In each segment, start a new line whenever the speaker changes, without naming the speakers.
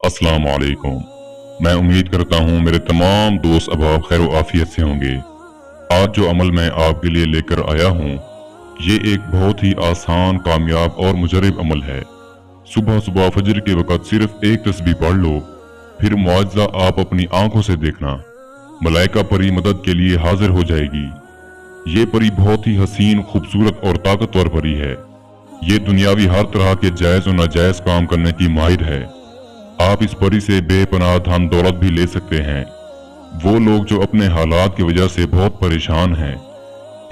अस्सलाम वालेकुम। मैं उम्मीद करता हूँ मेरे तमाम दोस्त अहबाब खैर व आफियत से होंगे। आज जो अमल मैं आपके लिए लेकर आया हूँ ये एक बहुत ही आसान, कामयाब और मुजरब अमल है। सुबह सुबह फजर के वक़्त सिर्फ एक तस्बीह पढ़ लो, फिर मुआजिज़ा आप अपनी आंखों से देखना। मलाइका परी मदद के लिए हाजिर हो जाएगी। ये परी बहुत ही हसीन, खूबसूरत और ताकतवर परी है। ये दुनियावी हर तरह के जायज़ और नाजायज़ काम करने की माहिर है। आप इस परी से बेपनाह धन दौलत भी ले सकते हैं। वो लोग जो अपने हालात की वजह से बहुत परेशान हैं,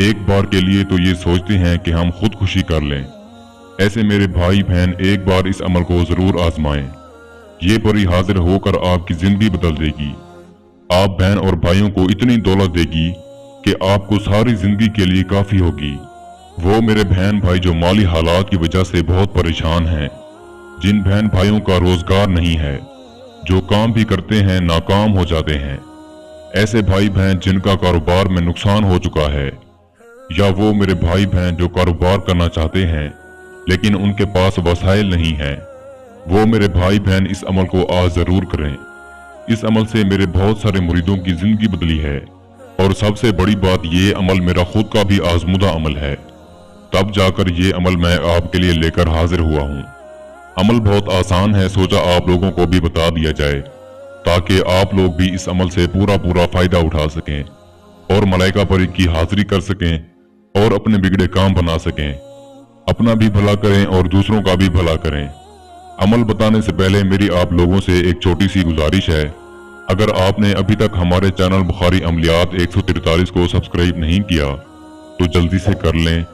एक बार के लिए तो ये सोचते हैं कि हम खुदकुशी कर लें। ऐसे मेरे भाई बहन एक बार इस अमल को जरूर आजमाएं। ये परी हाजिर होकर आपकी जिंदगी बदल देगी। आप बहन और भाइयों को इतनी दौलत देगी कि आपको सारी जिंदगी के लिए काफी होगी। वो मेरे बहन भाई जो माली हालात की वजह से बहुत परेशान हैं, जिन बहन भाइयों का रोजगार नहीं है, जो काम भी करते हैं नाकाम हो जाते हैं, ऐसे भाई बहन जिनका कारोबार में नुकसान हो चुका है, या वो मेरे भाई बहन जो कारोबार करना चाहते हैं लेकिन उनके पास वसाइल नहीं है, वो मेरे भाई बहन इस अमल को आज जरूर करें। इस अमल से मेरे बहुत सारे मुरीदों की जिंदगी बदली है और सबसे बड़ी बात ये अमल मेरा खुद का भी आजमुदा अमल है। तब जाकर ये अमल मैं आपके लिए लेकर हाजिर हुआ हूँ। अमल बहुत आसान है, सोचा आप लोगों को भी बता दिया जाए ताकि आप लोग भी इस अमल से पूरा फायदा उठा सकें और मलाइका परी की हाजिरी कर सकें और अपने बिगड़े काम बना सकें। अपना भी भला करें और दूसरों का भी भला करें। अमल बताने से पहले मेरी आप लोगों से एक छोटी सी गुजारिश है, अगर आपने अभी तक हमारे चैनल बुखारी अमलियात 143 को सब्सक्राइब नहीं किया तो जल्दी से कर लें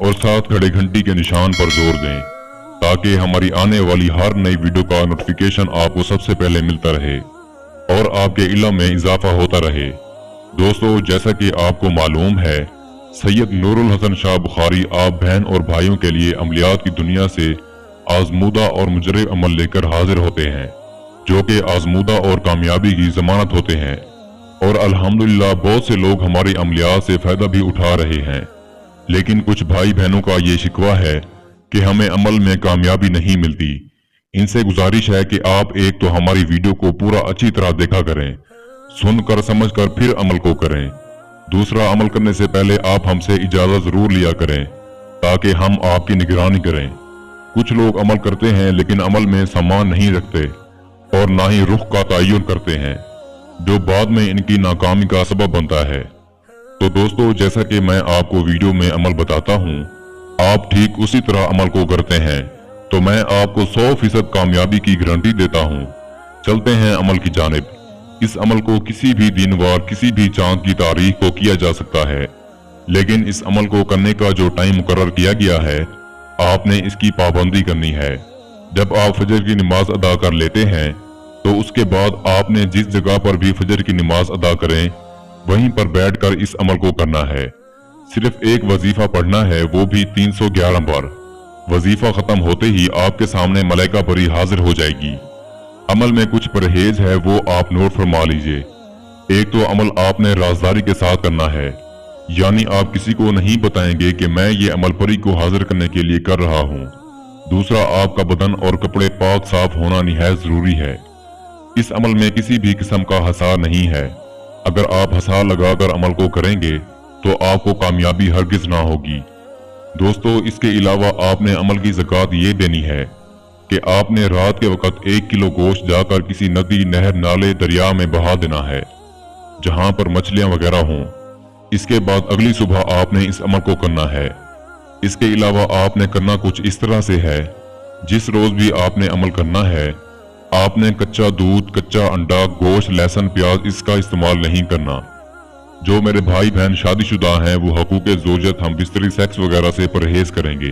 और साथ खड़े घंटी के निशान पर जोर दें ताकि हमारी आने वाली हर नई वीडियो का नोटिफिकेशन आपको सबसे पहले मिलता रहे और आपके इल्म में इजाफा होता रहे। दोस्तों, जैसा कि आपको मालूम है, सैयद नूरुल हसन शाह बुखारी आप बहन और भाइयों के लिए अमलियात की दुनिया से आजमूदा और मुजरब अमल लेकर हाजिर होते हैं, जो कि आजमूदा और कामयाबी की जमानत होते हैं। और अल्हम्दुलिल्लाह बहुत से लोग हमारी अमलियात से फायदा भी उठा रहे हैं। लेकिन कुछ भाई बहनों का ये शिकवा है कि हमें अमल में कामयाबी नहीं मिलती। इनसे गुजारिश है कि आप एक तो हमारी वीडियो को पूरा अच्छी तरह देखा करें, सुनकर समझकर फिर अमल को करें। दूसरा, अमल करने से पहले आप हमसे इजाजत जरूर लिया करें ताकि हम आपकी निगरानी करें। कुछ लोग अमल करते हैं लेकिन अमल में सामान नहीं रखते और ना ही रुख का तयन करते हैं, जो बाद में इनकी नाकामी का सबब बनता है। तो दोस्तों, जैसा कि मैं आपको वीडियो में अमल बताता हूँ, आप ठीक उसी तरह अमल को करते हैं तो मैं आपको 100% कामयाबी की गारंटी देता हूँ। चलते हैं अमल की जानिब। इस अमल को किसी भी दिन वार किसी भी चांद की तारीख को किया जा सकता है, लेकिन इस अमल को करने का जो टाइम मुकर्रर किया गया है, आपने इसकी पाबंदी करनी है। जब आप फजर की नमाज अदा कर लेते हैं तो उसके बाद आपने जिस जगह पर भी फजर की नमाज अदा करें वहीं पर बैठकर इस अमल को करना है। सिर्फ एक वजीफा पढ़ना है, वो भी 311 बार। वजीफा खत्म होते ही आपके सामने मलाइका परी हाजिर हो जाएगी। अमल में कुछ परहेज है, वो आप नोट फरमा लीजिए। एक तो अमल आपने राजदारी के साथ करना है, यानी आप किसी को नहीं बताएंगे कि मैं ये अमल परी को हाजिर करने के लिए कर रहा हूँ। दूसरा, आपका बदन और कपड़े पाक साफ होना निहायत जरूरी है। इस अमल में किसी भी किस्म का हसार नहीं है। अगर आप हसार लगाकर अमल को करेंगे तो आपको कामयाबी हरगिज ना होगी। दोस्तों, इसके अलावा आपने अमल की ज़कात ये देनी है कि आपने रात के वक्त 1 किलो गोश्त जाकर किसी नदी, नहर, नाले, दरिया में बहा देना है जहां पर मछलियां वगैरह हों। इसके बाद अगली सुबह आपने इस अमल को करना है। इसके अलावा आपने करना कुछ इस तरह से है, जिस रोज भी आपने अमल करना है, आपने कच्चा दूध, कच्चा अंडा, गोश्त, लहसुन, प्याज इसका इस्तेमाल नहीं करना। जो मेरे भाई बहन शादीशुदा हैं वो हकूक़े ज़ौजत हम बिस्तरी सेक्स वगैरह से परहेज करेंगे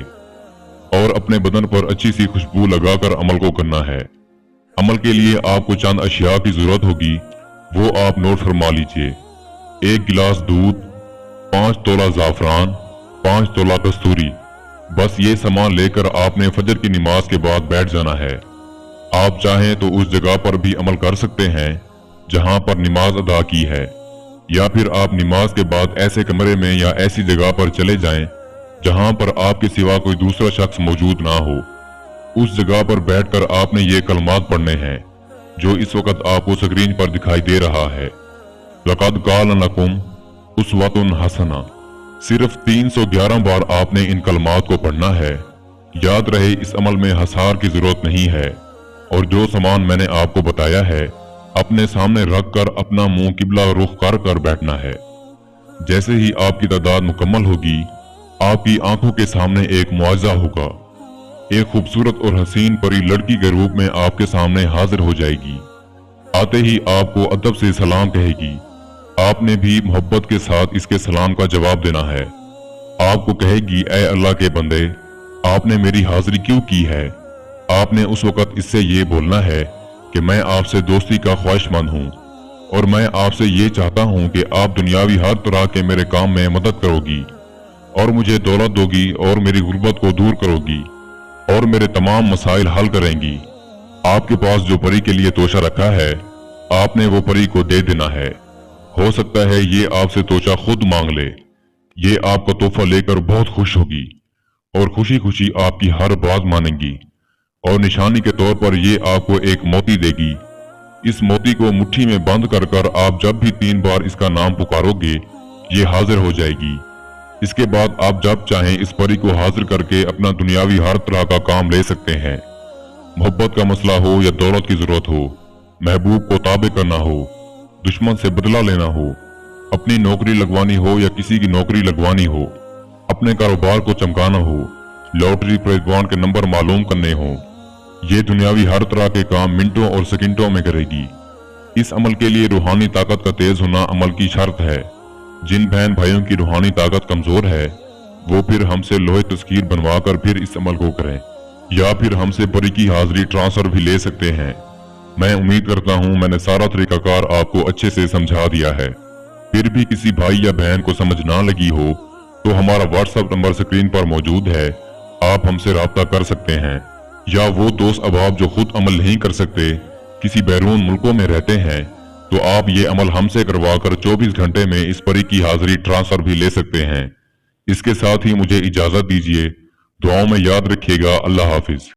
और अपने बदन पर अच्छी सी खुशबू लगाकर अमल को करना है। अमल के लिए आपको चंद अशिया की जरूरत होगी, वो आप नोट फरमा लीजिए। 1 गिलास दूध, 5 तोला ज़ाफ़रान, 5 तोला कस्तूरी। बस ये सामान लेकर आपने फजर की नमाज के बाद बैठ जाना है। आप चाहें तो उस जगह पर भी अमल कर सकते हैं जहां पर नमाज अदा की है, या फिर आप नमाज के बाद ऐसे कमरे में या ऐसी जगह पर चले जाएं जहां पर आपके सिवा कोई दूसरा शख्स मौजूद ना हो। उस जगह पर बैठकर आपने ये कलमात पढ़ने हैं, जो इस वक्त आपको स्क्रीन पर दिखाई दे रहा है। लक़द कान लकुम उस्वतुन हसना। सिर्फ 311 बार आपने इन कलमात को पढ़ना है। याद रहे, इस अमल में हसार की जरूरत नहीं है, और जो सामान मैंने आपको बताया है अपने सामने रख कर अपना मुंह किबला रुख कर कर बैठना है। जैसे ही आपकी तादाद मुकम्मल होगी, आपकी आंखों के सामने एक मुआवजा होगा। एक खूबसूरत और हसीन परी लड़की के रूप में आपके सामने हाजिर हो जाएगी। आते ही आपको अदब से सलाम कहेगी। आपने भी मोहब्बत के साथ इसके सलाम का जवाब देना है। आपको कहेगी, ऐ अल्लाह के बंदे, आपने मेरी हाजिरी क्यों की है? आपने उस वक्त इससे ये बोलना है कि मैं आपसे दोस्ती का ख्वाहिशमंद हूँ, और मैं आपसे ये चाहता हूँ कि आप दुनियावी हर तरह के मेरे काम में मदद करोगी, और मुझे दौलत दोगी, और मेरी गुर्बत को दूर करोगी, और मेरे तमाम मसाइल हल करेंगी। आपके पास जो परी के लिए तोशा रखा है, आपने वो परी को दे देना है। हो सकता है ये आपसे तोशा खुद मांग ले। ये आपका तोहफा लेकर बहुत खुश होगी, और खुशी खुशी आपकी हर बात मानेंगी, और निशानी के तौर पर ये आपको एक मोती देगी। इस मोती को मुट्ठी में बंद कर कर आप जब भी 3 बार इसका नाम पुकारोगे, ये हाजिर हो जाएगी। इसके बाद आप जब चाहें इस परी को हाजिर करके अपना दुनियावी हर तरह का काम ले सकते हैं। मोहब्बत का मसला हो या दौलत की जरूरत हो, महबूब को ताबे करना हो, दुश्मन से बदला लेना हो, अपनी नौकरी लगवानी हो या किसी की नौकरी लगवानी हो, अपने कारोबार को चमकाना हो, लॉटरी प्रेजवान के नंबर मालूम करने हो, ये दुनियावी हर तरह के काम मिनटों और सेकंडों में करेगी। इस अमल के लिए रूहानी ताकत का तेज होना अमल की शर्त है। जिन बहन भाइयों की रूहानी ताकत कमजोर है, वो फिर हमसे लोहे तस्कीर बनवा कर फिर इस अमल को करें, या फिर हमसे परी की हाजिरी ट्रांसफर भी ले सकते हैं। मैं उम्मीद करता हूँ मैंने सारा तरीकाकार आपको अच्छे से समझा दिया है। फिर भी किसी भाई या बहन को समझ ना लगी हो तो हमारा व्हाट्सएप नंबर स्क्रीन पर मौजूद है, आप हमसे राब्ता कर सकते हैं। या वो दोस्त अहबाब जो खुद अमल नहीं कर सकते, किसी बैरून मुल्कों में रहते हैं, तो आप ये अमल हमसे करवा कर 24 घंटे में इस परी की हाजिरी ट्रांसफर भी ले सकते हैं। इसके साथ ही मुझे इजाजत दीजिए। दुआओं में याद रखिएगा। अल्लाह हाफिज।